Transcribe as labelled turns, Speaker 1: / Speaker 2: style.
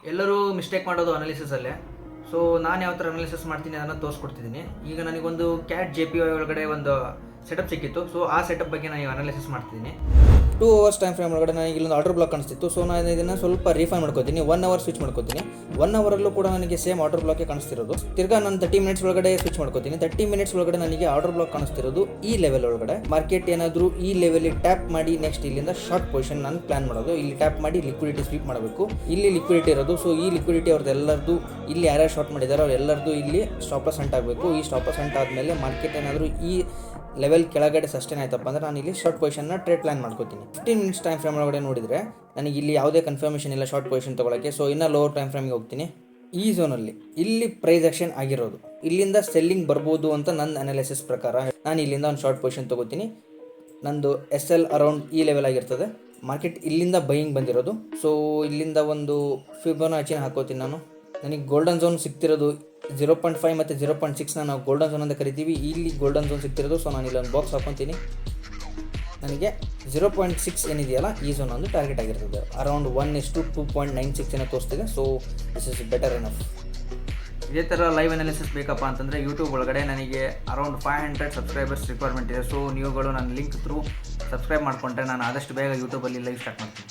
Speaker 1: ಎಲ್ಲರೂ ಮಿಸ್ಟೇಕ್ ಮಾಡೋದು ಅನಾಲಿಸಿಸಲ್ಲೇ. ಸೊ ನಾನು ಯಾವ ಥರ ಅನಾಲಿಸಿಸ್ ಮಾಡ್ತೀನಿ ಅದನ್ನು ತೋರಿಸ್ಕೊಡ್ತಿದ್ದೀನಿ. ಈಗ ನನಗೊಂದು ಕ್ಯಾಟ್ JPY ಒಳಗಡೆ ಒಂದು ಸೆಟಪ್ ಸಿಕ್ಕಿತ್ತು. ಸೊ ಆ ಸೆಟಪ್ ಬಗ್ಗೆ ನಾನು ಅನಾಲಿಸಿಸ್ ಮಾಡ್ತಿದ್ದೀನಿ. 2 hours ಟೈಮ್ ಫ್ರೇಮ್ ಒಳಗಡೆ ನನಗೆ ಇಲ್ಲೊಂದು ಆರ್ಡರ್ ಬ್ಲಾಕ್ ಕಾಣಿಸ್ತಿತ್ತು. ಸೊ ನಾನು ಇದನ್ನು ಸ್ವಲ್ಪ ರೀಫೈನ್ ಮಾಡ್ಕೋತೀನಿ. 1 hour ಸ್ವಿಚ್ ಮಾಡ್ಕೋತೀನಿ. 1 ಅವರಲ್ಲೂ ಕೂಡ ನನಗೆ ಸೇಮ್ ಆರ್ಡರ್ ಬ್ಲಾಕೇ ಕಾಣಿಸ್ತಿರೋದು. ತಿರ್ಗಾ ನಾನು 30 ಮಿನಿಟ್ಸ್ ಒಳಗಡೆ ಸ್ವಿಚ್ ಮಾಡ್ಕೋತೀನಿ. 30 ಮಿನಿಟ್ಸ್ ಒಳಗಡೆ ನನಗೆ ಆರ್ಡರ್ ಬ್ಲಾಕ್ ಕಾಣಿಸ್ತಿರೋದು ಈ ಲೆವೆಲ್ ಒಳಗಡೆ. ಮಾರ್ಕೆಟ್ ಏನಾದರೂ ಈ ಲೆವೆಲಿಗೆ ಟ್ಯಾಪ್ ಮಾಡಿ ನೆಕ್ಸ್ಟ್ ಇಲ್ಲಿಂದ ಶಾರ್ಟ್ ಪೊಸಿಷನ್ ನಾನು ಪ್ಲಾನ್ ಮಾಡೋದು. ಇಲ್ಲಿ ಟ್ಯಾಪ್ ಮಾಡಿ ಲಿಕ್ವಿಡಿಟಿ ಸ್ವೀಪ್ ಮಾಡಬೇಕು. ಇಲ್ಲಿ ಲಿಕ್ವಿಡಿಟಿ ಇರೋದು. ಸೊ ಈ ಲಿಕ್ವಿಡಿಟಿ ಅವ್ರದ್ದು ಎಲ್ಲರದು ಇಲ್ಲಿ ಯಾರ್ಯಾರು ಶಾರ್ಟ್ ಮಾಡಿದ್ದಾರೆ ಅವರೆಲ್ಲರದು ಇಲ್ಲಿ ಸ್ಟಾಪ್ ಲಾಸ್ ಹಂಟ್ ಆಗಬೇಕು. ಈ ಸ್ಟಾಪ್ ಲಾಸ್ ಹಂಟ್ ಆದಮೇಲೆ ಮಾರ್ಕೆಟ್ ಏನಾದರೂ ಈ ಲೆವೆಲ್ ಕೆಳಗಡೆ ಸಸ್ಟೇನ್ ಆಯ್ತಪ್ಪ ಅಂದರೆ ನಾನು ಇಲ್ಲಿ ಶಾರ್ಟ್ ಪೊಸಿಷನ್ನ ಟ್ರೇಡ್ ಪ್ಲಾನ್ ಮಾಡ್ಕೋತೀನಿ. 15 ಮಿನಿಟ್ಸ್ ಟೈಮ್ ಫ್ರೇಮ್ ಒಳಗಡೆ ನೋಡಿದರೆ ನನಗೆ ಇಲ್ಲಿ ಯಾವುದೇ ಕನ್ಫರ್ಮೇಷನ್ ಇಲ್ಲ ಶಾರ್ಟ್ ಪೊಸಿಷನ್ ತೊಗೊಳಕ್ಕೆ. ಸೊ ಇನ್ನೂ ಲೋವರ್ ಟೈಮ್ ಫ್ರೇಮಿಗೆ ಹೋಗ್ತೀನಿ. ಈ ಝೋನಲ್ಲಿ ಇಲ್ಲಿ ಪ್ರೈಸ್ ಆಕ್ಷನ್ ಆಗಿರೋದು, ಇಲ್ಲಿಂದ ಸೆಲ್ಲಿಂಗ್ ಬರ್ಬೋದು ಅಂತ ನನ್ನ ಅನಾಲಿಸಿಸ್ ಪ್ರಕಾರ ನಾನು ಇಲ್ಲಿಂದ ಒಂದು ಶಾರ್ಟ್ ಪೊಸಿಷನ್ ತೊಗೋತೀನಿ. ನಂದು SL ಅರೌಂಡ್ ಈ ಲೆವೆಲ್ ಆಗಿರ್ತದೆ. ಮಾರ್ಕೆಟ್ ಇಲ್ಲಿಂದ ಬೈಯಿಂಗ್ ಬಂದಿರೋದು. ಸೊ ಇಲ್ಲಿಂದ ಒಂದು ಫಿಬೋನಾಚಿನ ಹಾಕೋತೀನಿ ನಾನು. ನನಗೆ ಗೋಲ್ಡನ್ ಝೋನ್ ಸಿಗ್ತಿರೋದು 0.5 ಮತ್ತು 0.6 ನಾವು ಗೋಲ್ಡನ್ ಝೋನ್ ಅಂತ ಕರಿತೀವಿ. ಇಲ್ಲಿ ಗೋಲ್ಡನ್ ಝೋನ್ ಸಿಗ್ತಿರೋದು. ಸೊ ನಾನು ಇಲ್ಲೊಂದು ಬಾಕ್ಸ್ ಹಾಕೊತೀನಿ. ನನಗೆ 0.6 ಏನಿದೆಯಲ್ಲ ಈ ಝೋನ್ ಒಂದು ಟಾರ್ಗೆಟ್ ಆಗಿರ್ತದೆ. ಅರೌಂಡ್ 1:2.96 ಏನೋ ತೋರಿಸ್ತಿದೆ. So this is better enough. ಇದೇ ಥರ ಲೈವ್ ಅನಾಲಿಸಿಸ್ ಬೇಕಪ್ಪ ಅಂತಂದರೆ ಯೂಟ್ಯೂಬ್ ಒಳಗಡೆ ನನಗೆ ಅರೌಂಡ್ 500 ಸಬ್ಸ್ಕ್ರೈಬರ್ಸ್ ರಿಕ್ವೈರ್ಮೆಂಟ್ ಇದೆ. ಸೊ ನೀವುಗಳು ನನ್ನ ಲಿಂಕ್ ಥ್ರೂ ಸಬ್ಸ್ಕ್ರೈಬ್ ಮಾಡಿಕೊಂಡ್ರೆ ನಾನು ಆದಷ್ಟು ಬೇಗ ಯೂಟ್ಯೂಬಲ್ಲಿ ಲೈವ್ ಸ್ಟಾರ್ಟ್ ಮಾಡ್ತೀನಿ.